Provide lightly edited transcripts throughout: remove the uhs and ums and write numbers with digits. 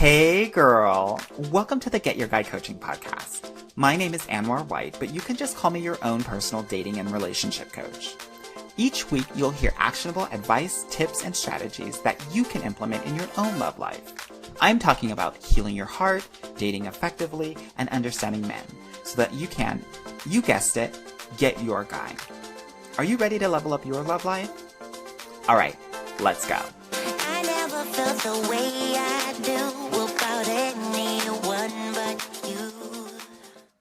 Hey girl, welcome to the Get Your Guide Coaching podcast. My name is Anwar White, but you can just call me your own personal dating and relationship coach. Each week, you'll hear actionable advice, tips, and strategies that you can implement in your own love life. I'm talking about healing your heart, dating effectively, and understanding men so that you can, you guessed it, get your guy. Are you ready to level up your love life? All right, let's go. I never felt the way I do about anyone but you.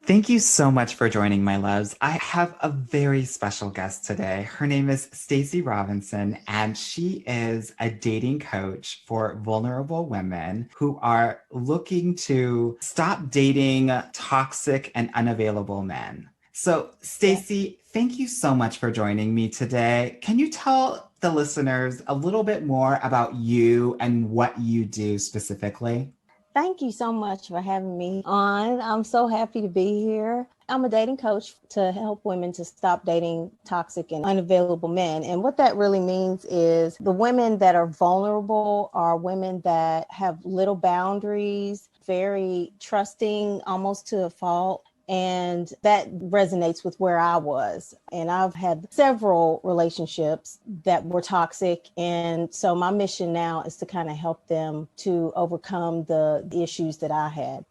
Thank you so much for joining, my loves. I have a very special guest today. Her name is Stacey Robinson, and she is a dating coach for vulnerable women who are looking to stop dating toxic and unavailable men. So, Stacey, thank you so much for joining me today. Can you tell the listeners a little bit more about you and what you do specifically? Thank you so much for having me on. I'm so happy to be here. I'm a dating coach to help women to stop dating toxic and unavailable men. And what that really means is the women that are vulnerable are women that have little boundaries, very trusting, almost to a fault. And that resonates with where I was. And I've had several relationships that were toxic. And so my mission now is to kind of help them to overcome the issues that I had.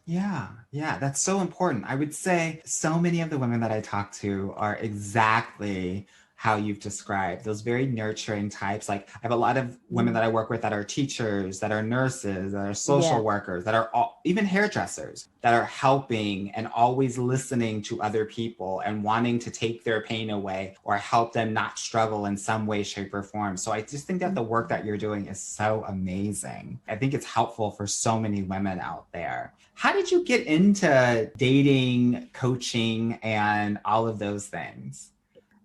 Yeah, that's so important. I would say so many of the women that I talk to are exactly how you've described, those very nurturing types. Like I have a lot of women that I work with that are teachers, that are nurses, that are social workers, that are even hairdressers, that are helping and always listening to other people and wanting to take their pain away or help them not struggle in some way, shape, or form. So I just think that the work that you're doing is so amazing. I think it's helpful for so many women out there. How did you get into dating, coaching, and all of those things?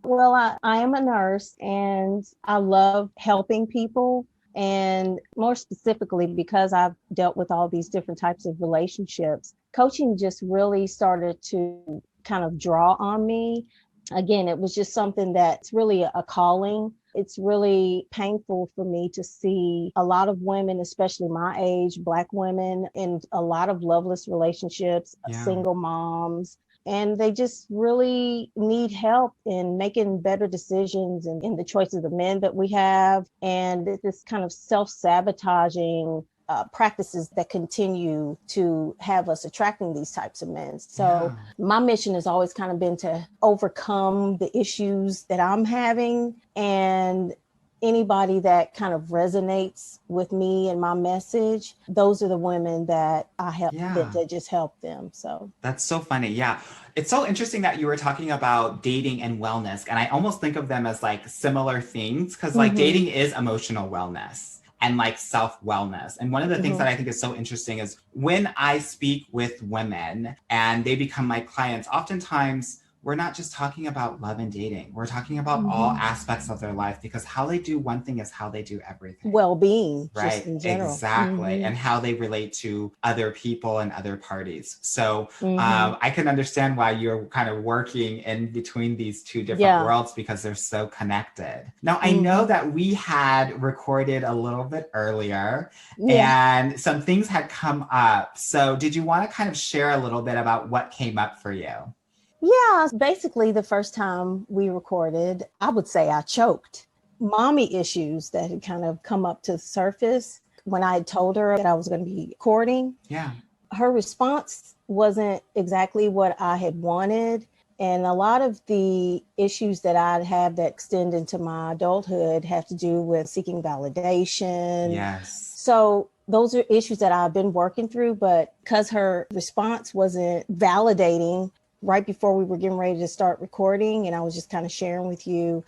Well, I am a nurse and I love helping people. And more specifically, because I've dealt with all these different types of relationships, coaching just really started to kind of draw on me. Again, it was just something that's really a calling. It's really painful for me to see a lot of women, especially my age, Black women, in a lot of loveless relationships, single moms. And they just really need help in making better decisions and in the choices of the men that we have. And this kind of self-sabotaging practices that continue to have us attracting these types of men. So my mission has always kind of been to overcome the issues that I'm having, and anybody that kind of resonates with me and my message, those are the women that I help that just help them. So that's so funny. Yeah. It's so interesting that you were talking about dating and wellness. And I almost think of them as like similar things because like dating is emotional wellness and like self-wellness. And one of the things that I think is so interesting is when I speak with women and they become my clients, oftentimes we're not just talking about love and dating. We're talking about all aspects of their life because how they do one thing is how they do everything. Well-being, right? Just in general. Exactly. And how they relate to other people and other parties. So I can understand why you're kind of working in between these two different worlds because they're so connected. Now, I know that we had recorded a little bit earlier and some things had come up. So did you want to kind of share a little bit about what came up for you? Yeah, basically the first time we recorded, I would say I choked. Mommy issues that had kind of come up to the surface when I had told her that I was going to be courting. Yeah. Her response wasn't exactly what I had wanted. And a lot of the issues that I'd have that extend into my adulthood have to do with seeking validation. Yes. So those are issues that I've been working through, but because her response wasn't validating right before we were getting ready to start recording, and I was just kind of sharing with you,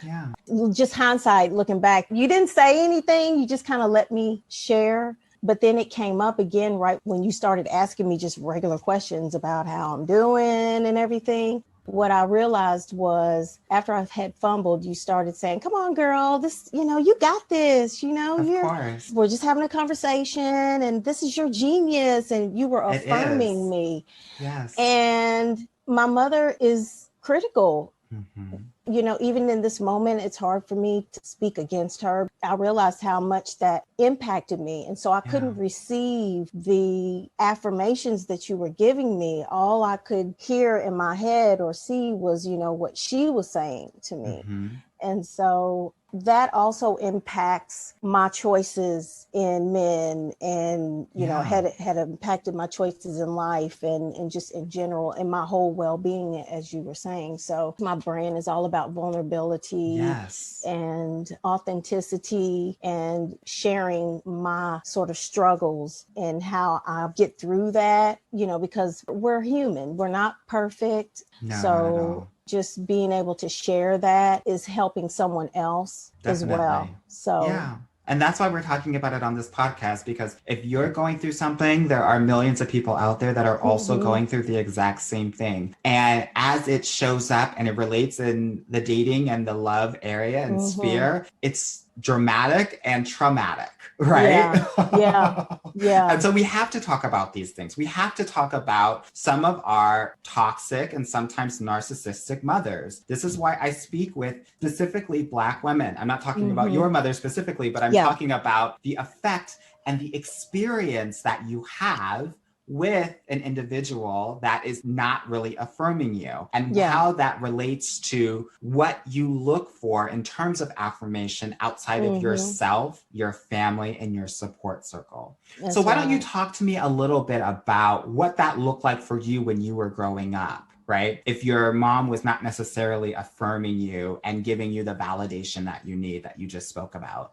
just hindsight, looking back, you didn't say anything, you just kind of let me share. But then it came up again right when you started asking me just regular questions about how I'm doing and everything. What I realized was after I had fumbled, you started saying, come on, girl, this, you got this, we're just having a conversation and this is your genius. And you were affirming me. Yes. And my mother is critical. even in this moment, it's hard for me to speak against her. I realized how much that impacted me. And so I couldn't receive the affirmations that you were giving me. All I could hear in my head or see was, what she was saying to me. Mm-hmm. And so that also impacts my choices in men and, had impacted my choices in life and just in general and my whole well-being, as you were saying. So my brand is all about vulnerability and authenticity and sharing my sort of struggles and how I get through that, because we're human, we're not perfect. No, so not at all. Just being able to share that is helping someone else as well. So yeah. And that's why we're talking about it on this podcast, because if you're going through something, there are millions of people out there that are also going through the exact same thing. And as it shows up and it relates in the dating and the love area and sphere, it's dramatic and traumatic, right? Yeah. And so we have to talk about these things. We have to talk about some of our toxic and sometimes narcissistic mothers. This is why I speak with specifically Black women. I'm not talking about your mother specifically, but I'm talking about the effect and the experience that you have with an individual that is not really affirming you, and how that relates to what you look for in terms of affirmation outside of yourself, your family, and your support circle. So why don't you talk to me a little bit about what that looked like for you when you were growing up? Right? If your mom was not necessarily affirming you and giving you the validation that you need, that you just spoke about.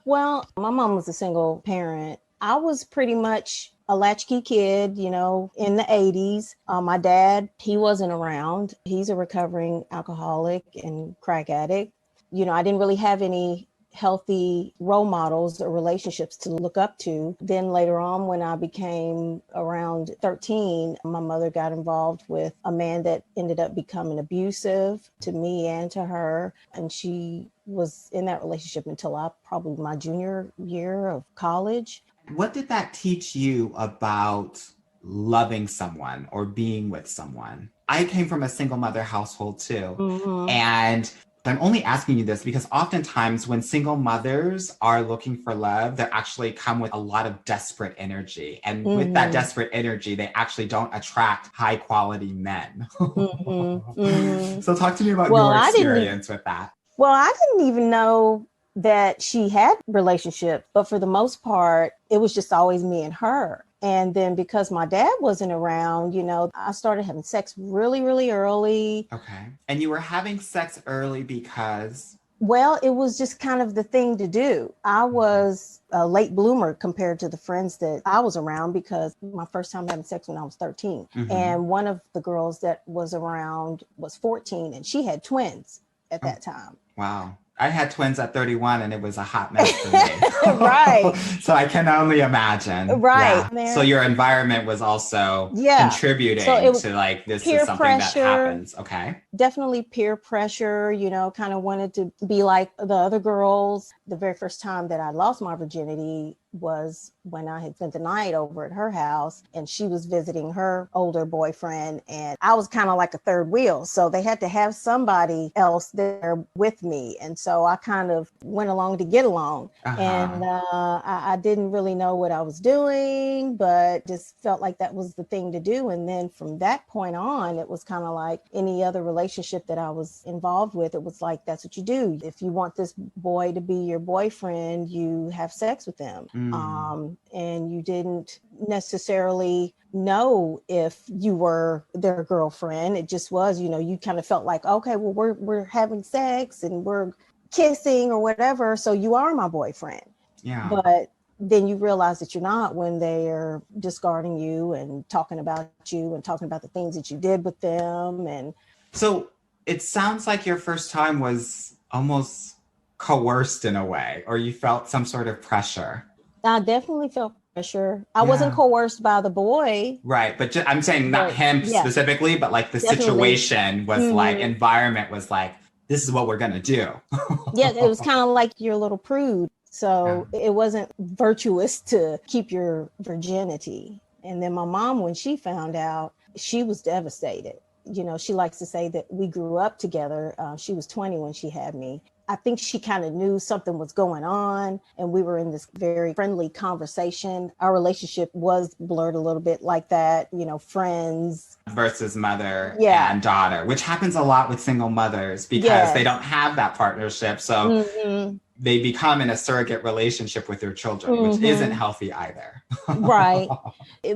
Well, my mom was a single parent. I was pretty much a latchkey kid, in the 80s. My dad, he wasn't around. He's a recovering alcoholic and crack addict. I didn't really have any healthy role models or relationships to look up to. Then later on, when I became around 13, my mother got involved with a man that ended up becoming abusive to me and to her. And she was in that relationship until probably my junior year of college. What did that teach you about loving someone or being with someone? I came from a single mother household too. And I'm only asking you this because oftentimes when single mothers are looking for love, they actually come with a lot of desperate energy. And with that desperate energy, they actually don't attract high quality men. So talk to me about your experience with that. Well, I didn't even know that she had relationships, but for the most part, it was just always me and her. And then because my dad wasn't around, I started having sex really, really early. Okay. And you were having sex early because? Well, it was just kind of the thing to do. I was a late bloomer compared to the friends that I was around because my first time having sex when I was 13. And one of the girls that was around was 14 and she had twins at that time. Wow. I had twins at 31 and it was a hot mess for me. Right. So I can only imagine. Right. Yeah. So your environment was also contributing to like, this is something pressure, that happens. Okay. Definitely peer pressure, kind of wanted to be like the other girls. The very first time that I lost my virginity was when I had spent the night over at her house and she was visiting her older boyfriend and I was kind of like a third wheel. So they had to have somebody else there with me. And so I kind of went along to get along. And I didn't really know what I was doing, but just felt like that was the thing to do. And then from that point on, it was kind of like any other relationship that I was involved with. It was like, that's what you do. If you want this boy to be your boyfriend, you have sex with them. And you didn't necessarily know if you were their girlfriend. It just was, you kind of felt like, okay, well, we're having sex and we're kissing or whatever. So you are my boyfriend. Yeah. But then you realize that you're not when they're discarding you and talking about you and talking about the things that you did with them. And so it sounds like your first time was almost coerced in a way, or you felt some sort of pressure. I definitely felt pressure. I wasn't coerced by the boy. Right. But I'm saying not him specifically, but like the situation was like, environment was like, this is what we're going to do. Yeah, it was kind of like you're a little prude. So it wasn't virtuous to keep your virginity. And then my mom, when she found out, she was devastated. She likes to say that we grew up together. She was 20 when she had me. I think she kind of knew something was going on, and we were in this very friendly conversation. Our relationship was blurred a little bit like that, friends versus mother yeah and daughter, which happens a lot with single mothers because they yes don't have that partnership. So hmm they become in a surrogate relationship with their children, which isn't hmm healthy either. right.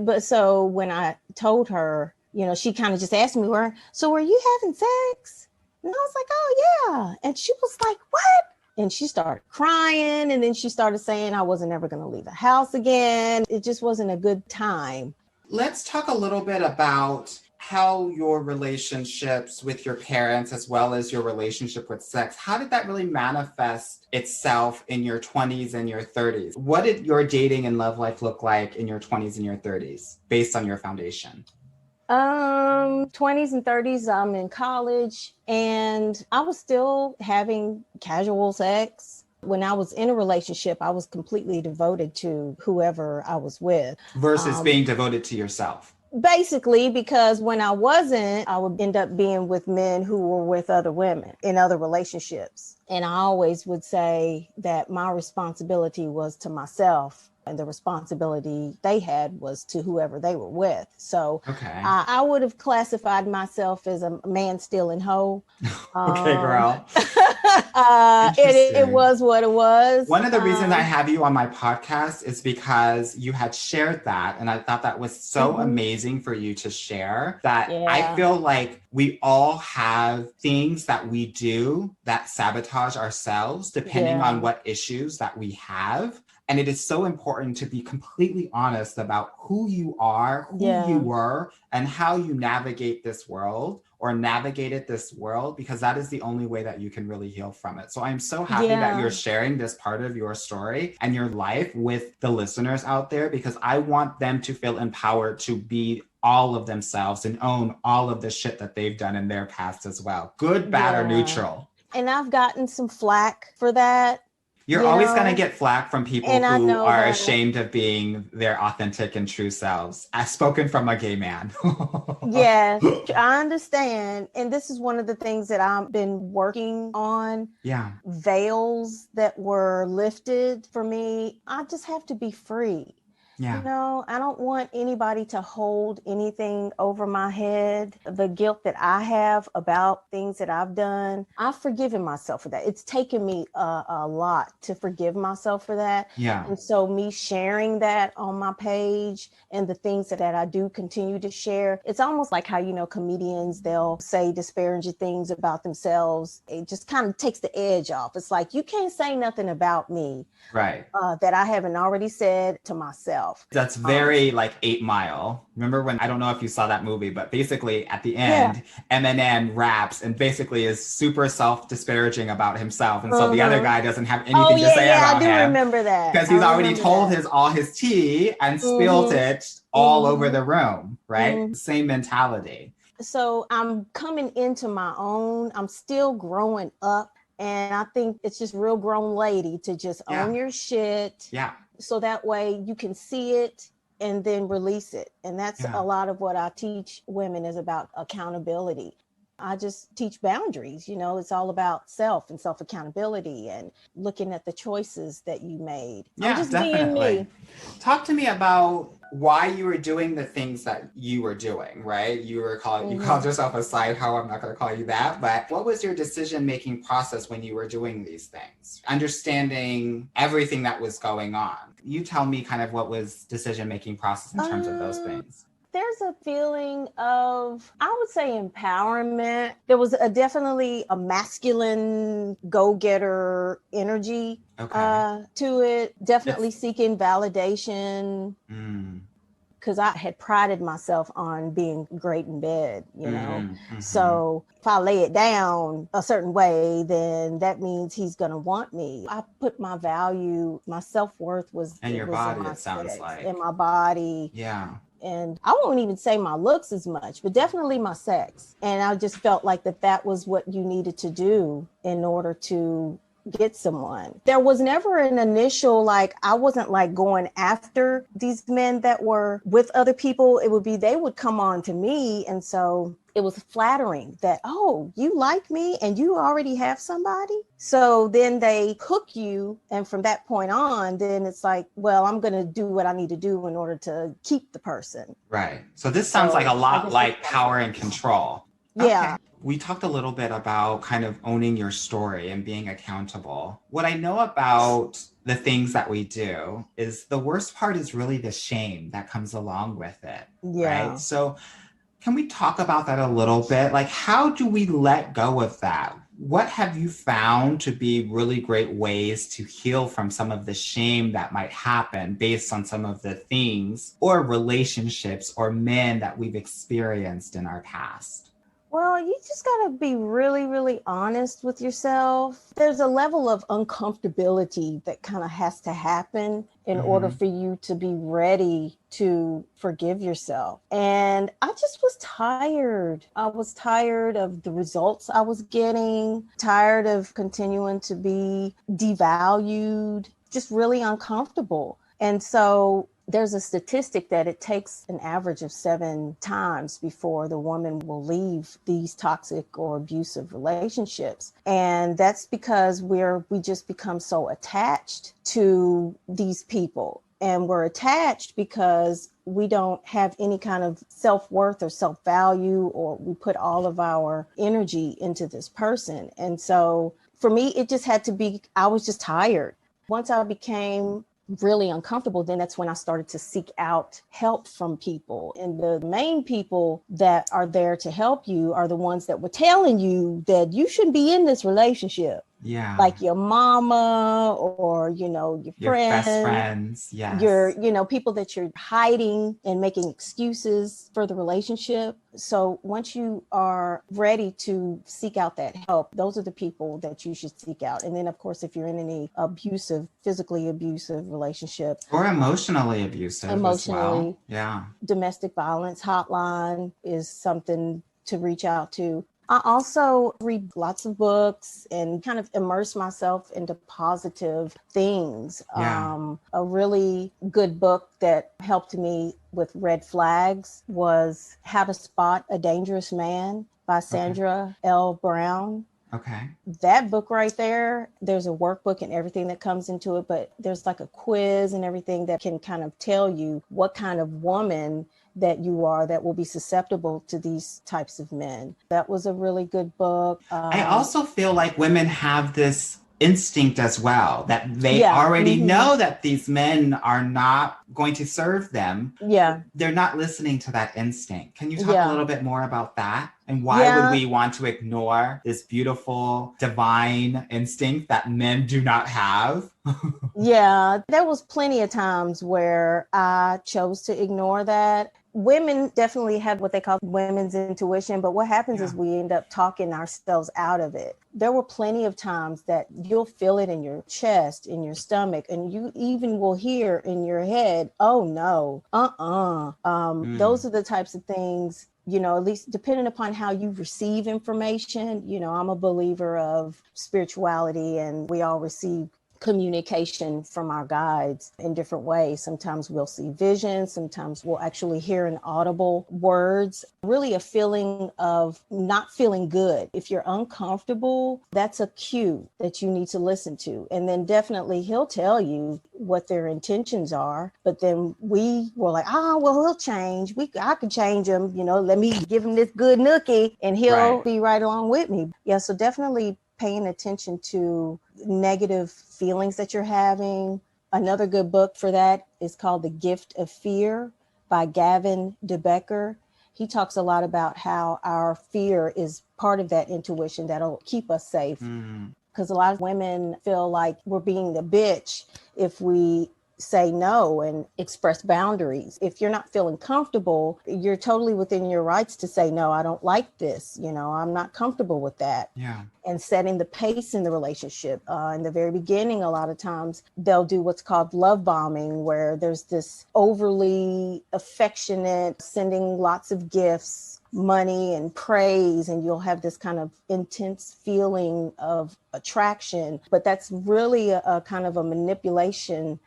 But so when I told her, she kind of just asked me, so were you having sex? And I was like, oh yeah. And she was like, what? And she started crying. And then she started saying I wasn't ever going to leave the house again. It just wasn't a good time. Let's talk a little bit about how your relationships with your parents, as well as your relationship with sex, how did that really manifest itself in your 20s and your 30s? What did your dating and love life look like in your 20s and your 30s based on your foundation? 20s and 30s, I'm in college and I was still having casual sex. When I was in a relationship, I was completely devoted to whoever I was with. Versus being devoted to yourself. Basically, because when I wasn't, I would end up being with men who were with other women in other relationships. And I always would say that my responsibility was to myself, and the responsibility they had was to whoever they were with. So okay. I would have classified myself as a man stealing hoe. Okay, girl. It was what it was. One of the reasons I have you on my podcast is because you had shared that. And I thought that was so amazing for you to share that. I feel like we all have things that we do that sabotage ourselves depending on what issues that we have. And it is so important to be completely honest about who you are, who you were, and how you navigate this world or navigated this world, because that is the only way that you can really heal from it. So I'm so happy that you're sharing this part of your story and your life with the listeners out there, because I want them to feel empowered to be all of themselves and own all of the shit that they've done in their past as well. Good, bad, or neutral. And I've gotten some flack for that. You're always going to get flack from people who are ashamed of being their authentic and true selves. I've spoken from a gay man. Yes, I understand. And this is one of the things that I've been working on. Yeah. Veils that were lifted for me. I just have to be free. Yeah. I don't want anybody to hold anything over my head. The guilt that I have about things that I've done, I've forgiven myself for that. It's taken me a lot to forgive myself for that. Yeah. And so me sharing that on my page and the things that I do continue to share, it's almost like how, comedians, they'll say disparaging things about themselves. It just kind of takes the edge off. It's like, you can't say nothing about me. Right. That I haven't already said to myself. That's very like 8 Mile. Remember when, I don't know if you saw that movie, but basically at the end, Eminem raps and basically is super self-disparaging about himself. And so the other guy doesn't have anything to say about him. I do remember that. Because he's already told all his tea and spilled it all over the room, right? Same mentality. So I'm coming into my own. I'm still growing up. And I think it's just real grown lady to just own your shit. Yeah. So that way you can see it and then release it. And that's a lot of what I teach women is about accountability. I just teach boundaries. It's all about self and self accountability and looking at the choices that you made. Yeah, I'm just definitely. being me. Talk to me about why you were doing the things that you were doing, right? You were you called yourself a side hoe. I'm not going to call you that, but what was your decision-making process when you were doing these things? Understanding everything that was going on. You tell me kind of what was decision-making process in terms of those things. There's a feeling of, I would say, empowerment. There was definitely a masculine go-getter energy to it. Definitely seeking validation. Because I had prided myself on being great in bed, So if I lay it down a certain way, then that means he's going to want me. I put my value, my self-worth was in your body, in it sounds like. In my body. Yeah. And I won't even say my looks as much, but definitely my sex. And I just felt like that was what you needed to do in order to get someone. There was never an initial, I wasn't going after these men that were with other people. It would be, they would come on to me. And so it was flattering that, oh, you like me and you already have somebody. So then they hook you. And from that point on, then it's like, well, I'm going to do what I need to do in order to keep the person. Right. So this sounds like a So I lot guess like power and control. Okay. yeah. We talked a little bit about kind of owning your story and being accountable. What I know about the things that we do is the worst part is really the shame that comes along with it. Right. Yeah. So can we talk about that a little bit? Like, how do we let go of that? What have you found to be really great ways to heal from some of the shame that might happen based on some of the things or relationships or men that we've experienced in our past? Well, you just got to be really, really honest with yourself. There's a level of uncomfortability that kind of has to happen in order for you to be ready to forgive yourself. And I just was tired. I was tired of the results I was getting, tired of continuing to be devalued, just really uncomfortable. And so there's a statistic that it takes an average of 7 times before the woman will leave these toxic or abusive relationships. And that's because we just become so attached to these people. And we're attached because we don't have any kind of self-worth or self-value, or we put all of our energy into this person. And so for me, it just had to be, I was just tired. Once I became really uncomfortable, then that's when I started to seek out help from people. And the main people that are there to help you are the ones that were telling you that you shouldn't be in this relationship. Yeah. Like your mama or, your Best friend, friends. Yes. people that you're hiding and making excuses for the relationship. So once you are ready to seek out that help, those are the people that you should seek out. And then, of course, if you're in any physically abusive relationship Or emotionally abusive as well. emotionally, Yeah. domestic violence hotline is something to reach out to. I also read lots of books and kind of immerse myself into positive things. Yeah. A really good book that helped me with red flags was How to Spot a Dangerous Man by Sandra L. Brown. Okay. That book right there, there's a workbook and everything that comes into it, but there's like a quiz and everything that can kind of tell you what kind of woman that you are that will be susceptible to these types of men. That was a really good book. I also feel like women have this instinct as well, that they Yeah. already know that these men are not going to serve them. Yeah. They're not listening to that instinct. Can you talk a Yeah. little bit more about that? And why would Yeah. we want to ignore this beautiful, divine instinct that men do not have? Yeah, there was plenty of times where I chose to ignore that. Women definitely have what they call women's intuition, but what happens is we end up talking ourselves out of it. There were plenty of times that you'll feel it in your chest, in your stomach, and you even will hear in your head, oh no, Those are the types of things, at least depending upon how you receive information. I'm a believer of spirituality, and we all receive communication from our guides in different ways. Sometimes we'll see visions, sometimes we'll actually hear in audible words, really a feeling of not feeling good. If you're uncomfortable, that's a cue that you need to listen to. And then definitely he'll tell you what their intentions are, but then we were like, well, he'll change. I could change him, let me give him this good nookie and he'll be right along with me. Yeah, so definitely paying attention to negative feelings that you're having. Another good book for that is called The Gift of Fear by Gavin DeBecker. He talks a lot about how our fear is part of that intuition that'll keep us safe. Because a lot of women feel like we're being the bitch if we say no and express boundaries. If you're not feeling comfortable, you're totally within your rights to say, no, I don't like this. I'm not comfortable with that. Yeah. And setting the pace in the relationship. In the very beginning, a lot of times they'll do what's called love bombing, where there's this overly affectionate, sending lots of gifts, money and praise, and you'll have this kind of intense feeling of attraction. But that's really a kind of a manipulative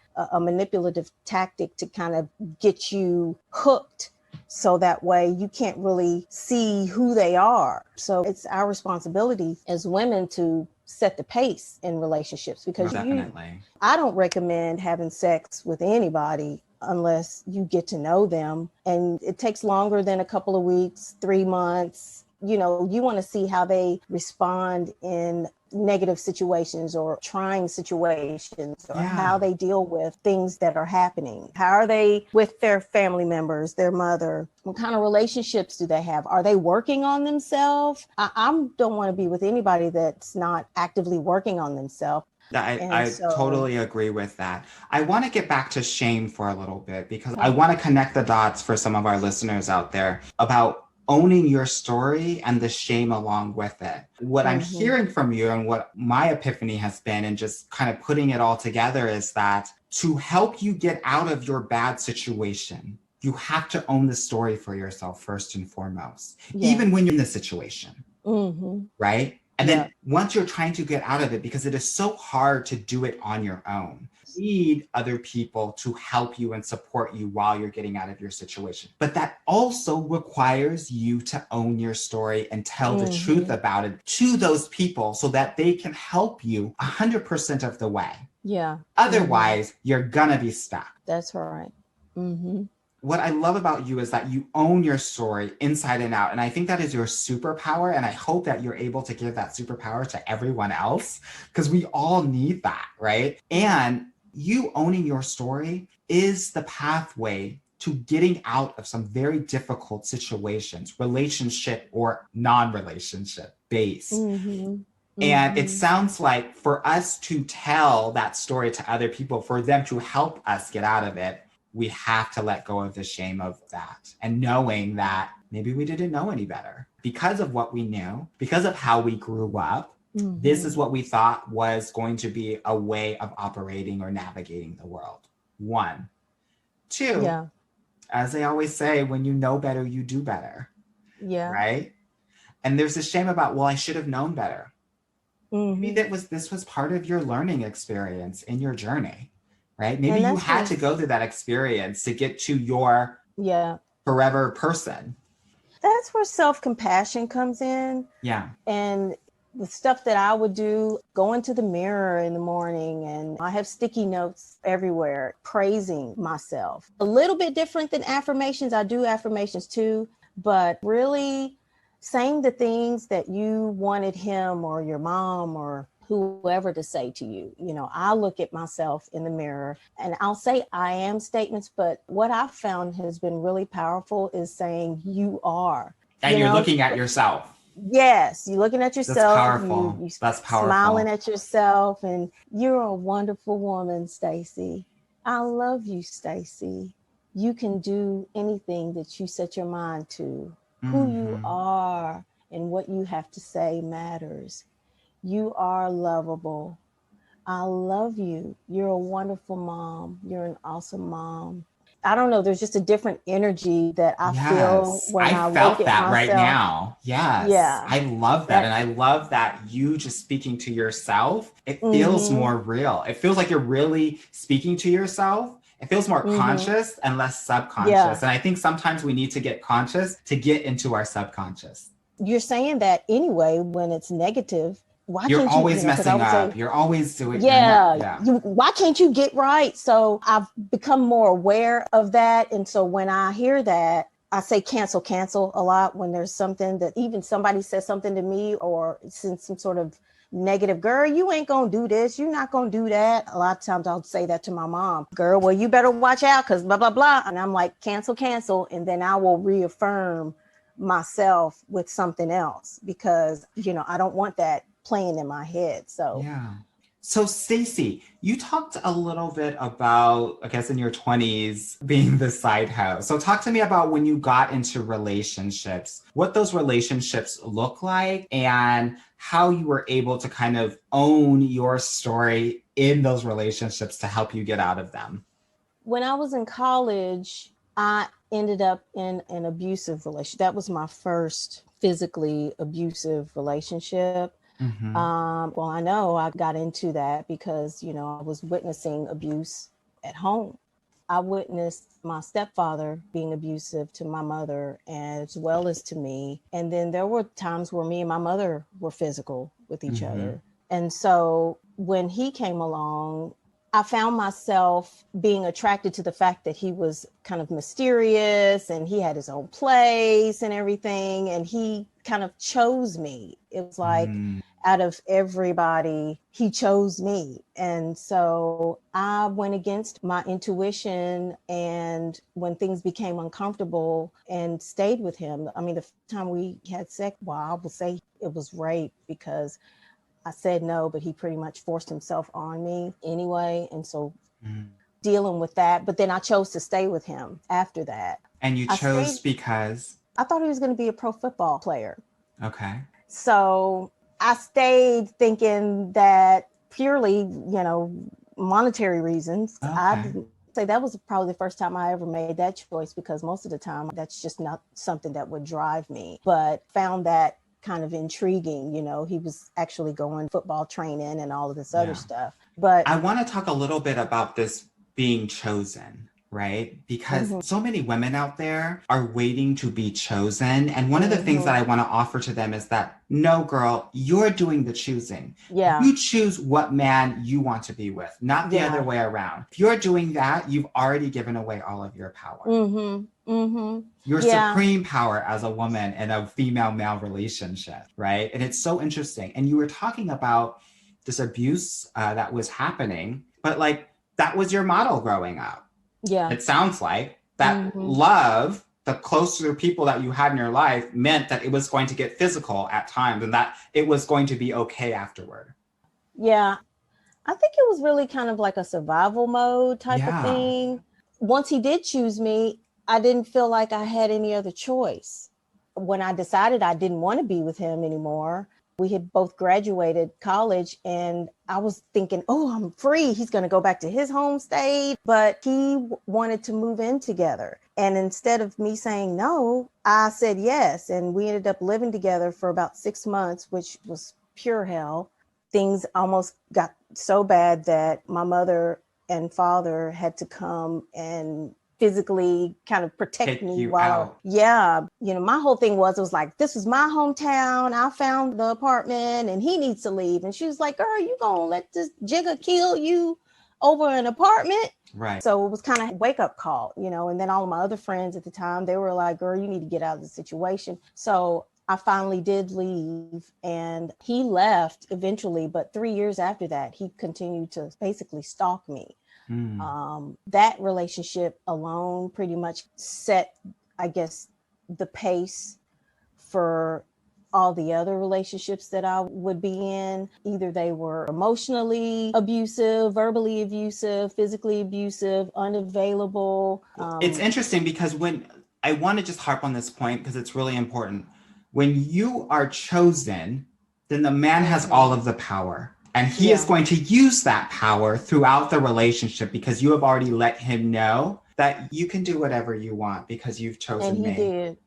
tactic to kind of get you hooked So that way you can't really see who they are. So it's our responsibility as women to set the pace in relationships, because Definitely. I don't recommend having sex with anybody unless you get to know them. And it takes longer than a couple of weeks, 3 months. You want to see how they respond in negative situations or trying situations, or how Yeah. they deal with things that are happening. How are they with their family members, their mother? What kind of relationships do they have? Are they working on themselves? I don't want to be with anybody that's not actively working on themselves. And I so, totally agree with that. I want to get back to shame for a little bit because I okay. want to connect the dots for some of our listeners out there about owning your story and the shame along with it. What I'm Mm-hmm. hearing from you and what my epiphany has been, and just kind of putting it all together, is that to help you get out of your bad situation, you have to own the story for yourself first and foremost, Yeah. even when you're in the situation, Mm-hmm. right? And Yeah. then once you're trying to get out of it, because it is so hard to do it on your own, you need other people to help you and support you while you're getting out of your situation. But that also requires you to own your story and tell the truth Mm-hmm. about it to those people so that they can help you 100% of the way. Yeah. Mm-hmm. Otherwise, you're gonna be stuck. That's right. Mm-hmm. What I love about you is that you own your story inside and out. And I think that is your superpower. And I hope that you're able to give that superpower to everyone else, because we all need that, right? And you owning your story is the pathway to getting out of some very difficult situations, relationship or non relationship based. Mm-hmm. And it Mm-hmm. sounds like for us to tell that story to other people, for them to help us get out of it, we have to let go of the shame of that. And knowing that maybe we didn't know any better because of what we knew, because of how we grew up. This is Mm-hmm. what we thought was going to be a way of operating or navigating the world. One. Two, Yeah. as they always say, when you know better, you do better, Yeah. right? And there's a shame about, well, I should have known better. Maybe Mm-hmm. this was part of your learning experience in your journey, right? Maybe And you that's had where, to go through that experience to get to your yeah, forever person. that's where self-compassion comes in. Yeah. And the stuff that I would do, go into the mirror in the morning, and I have sticky notes everywhere praising myself. A little bit different than affirmations. I do affirmations too, but really saying the things that you wanted him or your mom or whoever to say to you. I look at myself in the mirror and I'll say I am statements, but what I've found has been really powerful is saying you are. And You you're know, looking at yourself. Yes, you're looking at That's yourself, powerful. you That's smiling powerful. at yourself, and you're a wonderful woman, Stacey. I love you, Stacey. You can do anything that you set your mind to. Who you Mm-hmm. are and what you have to say matters. You are lovable. I love you. You're a wonderful mom. You're an awesome mom. I don't know, there's just a different energy that I feel Yes, when I I look felt at that right myself. now. Yes, Yeah. I love that. And That I love that you just speaking to yourself, it feels mhm. more real. It feels like you're really speaking to yourself. It feels more Mhm. conscious and less subconscious. Yeah. And I think sometimes we need to get conscious to get into our subconscious. You're saying that anyway when it's negative. Why You're can't you, always because I messing would up. say, You're always doing, you're not, yeah, yeah. why can't you get right? So I've become more aware of that. And so when I hear that, I say cancel, cancel a lot when there's something that even somebody says something to me or sends some sort of negative, girl, you ain't gonna do this, you're not gonna do that. A lot of times I'll say that to my mom, girl, well, you better watch out because blah, blah, blah. And I'm like, cancel, cancel. And then I will reaffirm myself with something else because, I don't want that playing in my head. So, Yeah. So, Stacey, you talked a little bit about, I guess, in your 20s being the side hoe. So, talk to me about when you got into relationships, what those relationships look like, and how you were able to kind of own your story in those relationships to help you get out of them. when I was in college, I ended up in an abusive relationship. That was my first physically abusive relationship. Mm-hmm. Well, I know I got into that because, I was witnessing abuse at home. I witnessed my stepfather being abusive to my mother as well as to me. And then there were times where me and my mother were physical with each Mm-hmm. other. And so when he came along, I found myself being attracted to the fact that he was kind of mysterious and he had his own place and everything. And he kind of chose me. It was like, Mm. out of everybody, he chose me. And so I went against my intuition. And when things became uncomfortable and stayed with him, I mean, the first time we had sex, well, I will say it was rape because I said no, but he pretty much forced himself on me anyway. And so Mm. dealing with that, but then I chose to stay with him after that. And you I chose stayed, because, I thought he was going to be a pro football player. okay. So I stayed thinking that purely, monetary reasons. I Okay. didn't say that was probably the first time I ever made that choice because most of the time that's just not something that would drive me, but found that kind of intriguing. He was actually going football training and all of this other Yeah. stuff. But I want to talk a little bit about this being chosen, right? Because mhm, so many women out there are waiting to be chosen. And one of the things that mhm, I want to offer to them is that no, girl, you're doing the choosing. yeah, You choose what man you want to be with, not the other yeah, way around. If you're doing that, you've already given away all of your power. Your yeah, supreme power as a woman in a female male relationship, right? And it's so interesting. And you were talking about this abuse that was happening, but like that was your model growing up. yeah, It sounds like that hmm love, the closer people that you had in your life, meant that it was going to get physical at times and that it was going to be okay afterward. yeah. I think it was really kind of like a survival mode type of Yeah. thing. Once he did choose me, I didn't feel like I had any other choice. When I decided I didn't want to be with him anymore, we had both graduated college and I was thinking, oh, I'm free. He's going to go back to his home state. But he wanted to move in together. And instead of me saying no, I said yes. And we ended up living together for about 6 months, which was pure hell. Things almost got so bad that my mother and father had to come and physically kind of protect Take me you while out. yeah, my whole thing was, it was like, this is my hometown. I found the apartment and he needs to leave. And she was like, girl, you gonna let this jigger kill you over an apartment? Right. So it was kind of a wake up call, and then all of my other friends at the time, they were like, girl, you need to get out of the situation. So I finally did leave and he left eventually. But 3 years after that, he continued to basically stalk me. Mm. That relationship alone pretty much set, I guess, the pace for all the other relationships that I would be in. Either they were emotionally abusive, verbally abusive, physically abusive, unavailable. It's interesting because when I want to just harp on this point because it's really important. When you are chosen, then the man has Mhm. all of the power. And he is Yeah. going to use that power throughout the relationship because you have already let him know that you can do whatever you want because you've And chosen he me. did.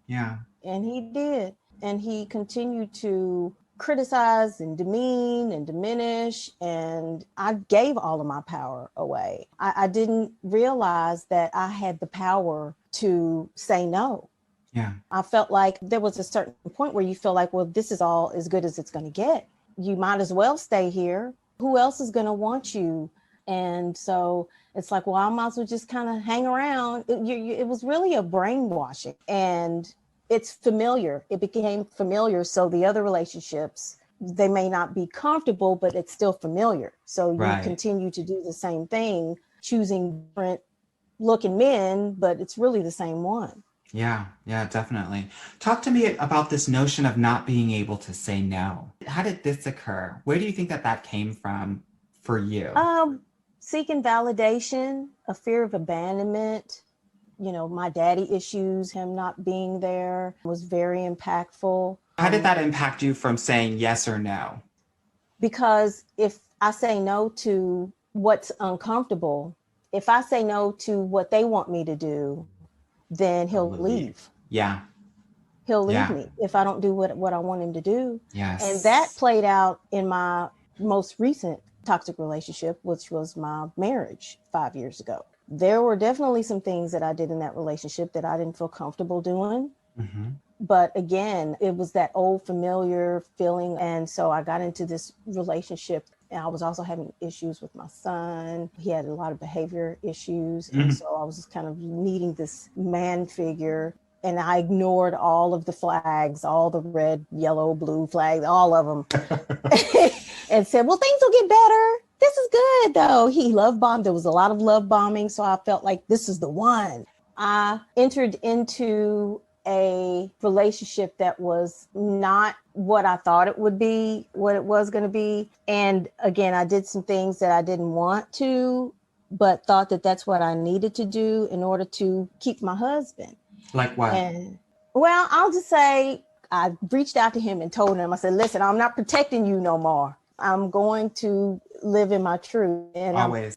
Yeah. And he did. And he continued to criticize and demean and diminish. And I gave all of my power away. I didn't realize that I had the power to say no. Yeah. I felt like there was a certain point where you feel like, well, this is all as good as it's going to get. You might as well stay here. Who else is going to want you? And so it's like, well, I might as well just kind of hang around. It was really a brainwashing. And it's familiar. It became familiar. So the other relationships, they may not be comfortable, but it's still familiar. So you Right. continue to do the same thing, choosing different looking men, but it's really the same one. Yeah, yeah, definitely. Talk to me about this notion of not being able to say no. How did this occur? Where do you think that that came from for you? Um, Seeking validation, a fear of abandonment, my daddy issues, him not being there was very impactful. How did that impact you from saying yes or no? Because if I say no to what's uncomfortable, if I say no to what they want me to do, then I he'll believe. leave. Yeah, He'll leave yeah, me if I don't do what I want him to do. And that yes. played out in my most recent toxic relationship, which was my marriage 5 years ago. There were definitely some things that I did in that relationship that I didn't feel comfortable doing. Mm-hmm. But again, it was that old familiar feeling. And so I got into this relationship, and I was also having issues with my son. He had a lot of behavior issues. And Mm-hmm. so I was just kind of needing this man figure. And I ignored all of the flags, all the red, yellow, blue flags, all of them, and said, well, things will get better. This is good, though. He love bombed. There was a lot of love bombing. So I felt like this is the one. I entered into a relationship that was not what I thought it would be, what it was going to be. And again, I did some things that I didn't want to, but thought that that's what I needed to do in order to keep my husband. Like what? And well, I'll just say I reached out to him and told him, I said, listen, I'm not protecting you no more. I'm going to live in my truth. And Always.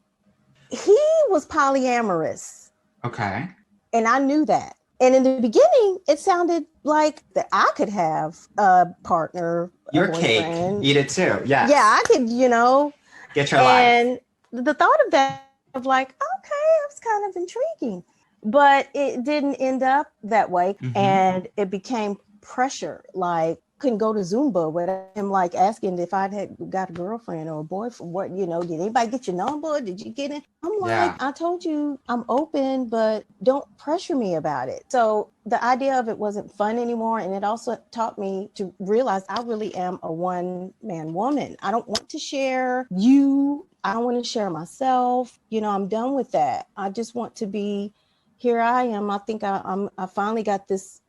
he was polyamorous. Okay. And I knew that. And in the beginning, it sounded like that I could have a partner, Your a cake. boyfriend. Eat it too. Yes. Yeah, I could, Get your life. and the thought of that, of like, okay, it was kind of intriguing. But it didn't end up that way. Mm-hmm. And it became pressure. Like, couldn't go to Zumba without him like asking if I'd had got a girlfriend or a boyfriend. What, did anybody get your number? Did you get it? I'm like, I told you I'm open, but don't pressure me about it. So the idea of it wasn't fun anymore. And it also taught me to realize I really am a one-man woman. I don't want to share you. I don't want to share myself. I'm done with that. I just want to be, here I am. I think I finally got this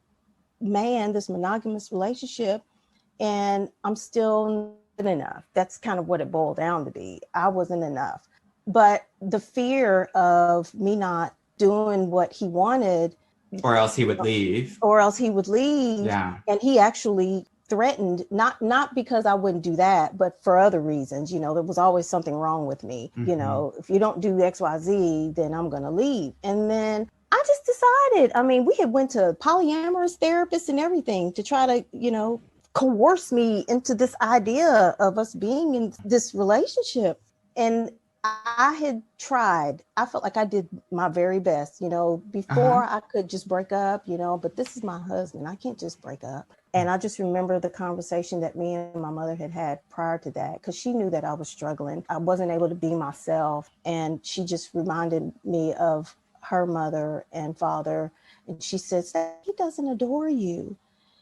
man, this monogamous relationship, and I'm still not enough. That's kind of what it boiled down to be. I wasn't enough. But the fear of me not doing what he wanted, or else he would leave. Yeah. And he actually threatened, not because I wouldn't do that, but for other reasons. There was always something wrong with me. Mm-hmm. If you don't do XYZ, then I'm going to leave. And then I just decided, we had went to polyamorous therapists and everything to try to, coerce me into this idea of us being in this relationship. And I had tried. I felt like I did my very best, before I could just break up, but this is my husband. I can't just break up. And I just remember the conversation that me and my mother had prior to that, because she knew that I was struggling. I wasn't able to be myself. And she just reminded me of her mother and father. And she said, he doesn't adore you.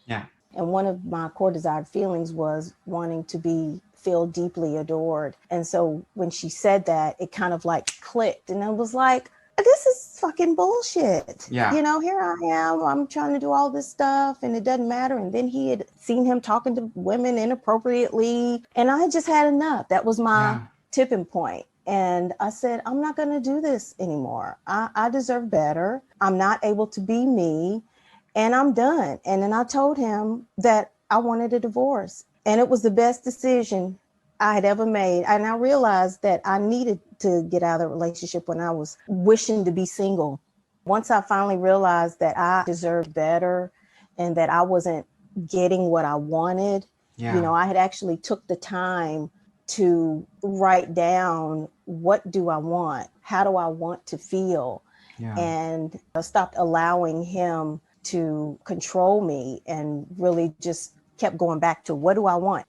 Yeah. And one of my core desired feelings was wanting to feel deeply adored. And so when she said that, it kind of like clicked. And I was like, this is fucking bullshit. Yeah. Here I am. I'm trying to do all this stuff and it doesn't matter. And then he had seen him talking to women inappropriately. And I had just had enough. That was my tipping point. And I said, I'm not going to do this anymore. I deserve better. I'm not able to be me. And I'm done. And then I told him that I wanted a divorce. And it was the best decision I had ever made. And I realized that I needed to get out of the relationship when I was wishing to be single. Once I finally realized that I deserved better and that I wasn't getting what I wanted, I had actually took the time to write down, what do I want? How do I want to feel? Yeah. And I stopped allowing him to control me and really just kept going back to, what do I want?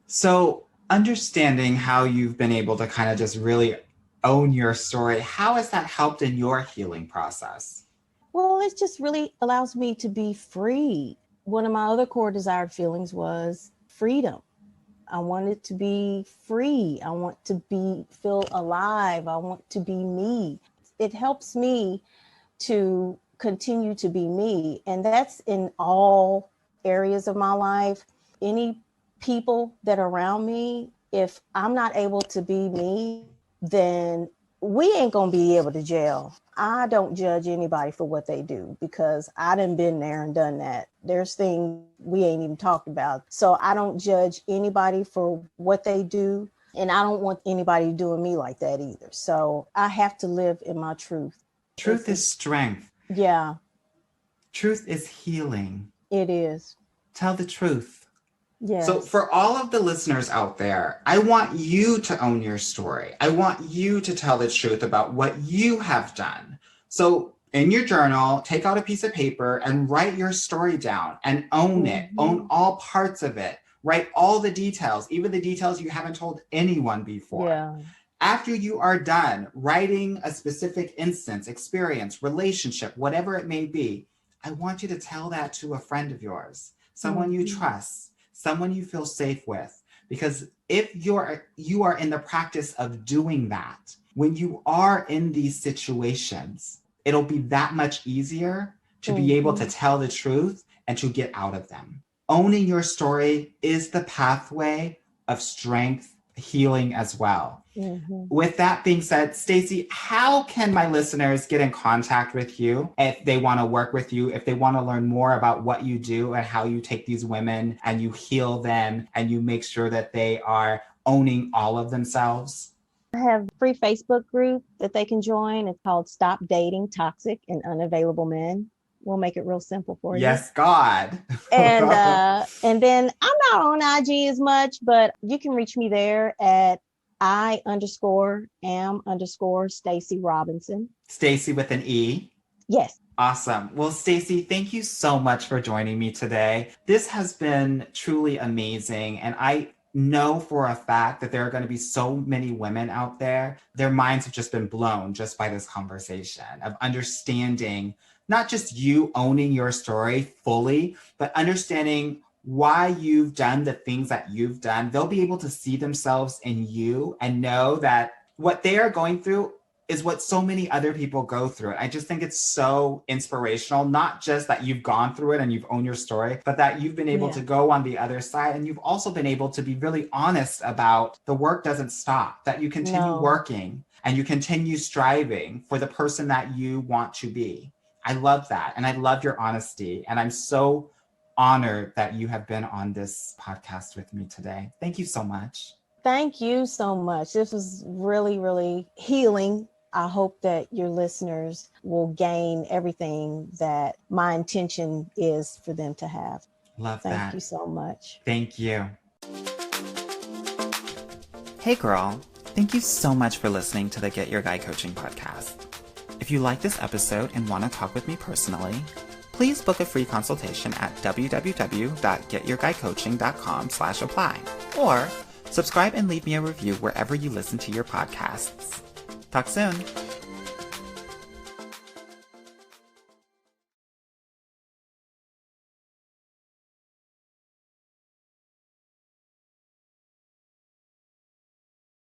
So understanding how you've been able to kind of just really own your story, how has that helped in your healing process? Well, it just really allows me to be free. One of my other core desired feelings was freedom. I wanted to be free. I want to feel alive. I want to be me. It helps me to continue to be me. And that's in all areas of my life. Any people that are around me, if I'm not able to be me, then we ain't gonna be able to gel. I don't judge anybody for what they do because I done been there and done that. There's things we ain't even talked about. So I don't judge anybody for what they do. And I don't want anybody doing me like that either. So I have to live in my truth. Truth is strength. Yeah. Truth is healing. It is. Tell the truth. So Yes. for all of the listeners out there, I want you to own your story. I want you to tell the truth about what you have done. So in your journal, take out a piece of paper and write your story down and own it. Own Hmm. all parts of it. Write all the details, even the details you haven't told anyone before. Yeah. After you are done writing a specific instance, experience, relationship, whatever it may be, I want you to tell that to a friend of yours, someone you Hmm. trust, someone you feel safe with. Because if you are in the practice of doing that, when you are in these situations, it'll be that much easier to be able to Hmm. tell the truth and to get out of them. Owning your story is the pathway of strength, healing as well. Hmm. With that being said, Stacey, how can my listeners get in contact with you if they want to work with you, if they want to learn more about what you do and how you take these women and you heal them and you make sure that they are owning all of themselves? I have a free Facebook group that they can join. It's called Stop Dating Toxic and Unavailable Men. We'll make it real simple for you. Yes, God. And then I'm not on IG as much, but you can reach me there at I_am_Stacey Robinson. Stacey with an E. Yes. Awesome. Well, Stacey, thank you so much for joining me today. This has been truly amazing. And I know for a fact that there are going to be so many women out there, their minds have just been blown just by this conversation of understanding not just you owning your story fully, but understanding why you've done the things that you've done. They'll be able to see themselves in you and know that what they are going through is what so many other people go through. I just think it's so inspirational, not just that you've gone through it and you've owned your story, but that you've been able Yeah. to go on the other side. And you've also been able to be really honest about the work doesn't stop, that you continue No. working and you continue striving for the person that you want to be. I love that. And I love your honesty. And I'm so honored that you have been on this podcast with me today. Thank you so much. Thank you so much. This was really, really healing. I hope that your listeners will gain everything that my intention is for them to have. Love Thank that. you so much. Thank you. Hey girl, thank you so much for listening to the Get Your Guy Coaching podcast. If you like this episode and want to talk with me personally, please book a free consultation at www.getyourguycoaching.com/apply or subscribe and leave me a review wherever you listen to your podcasts. Talk soon.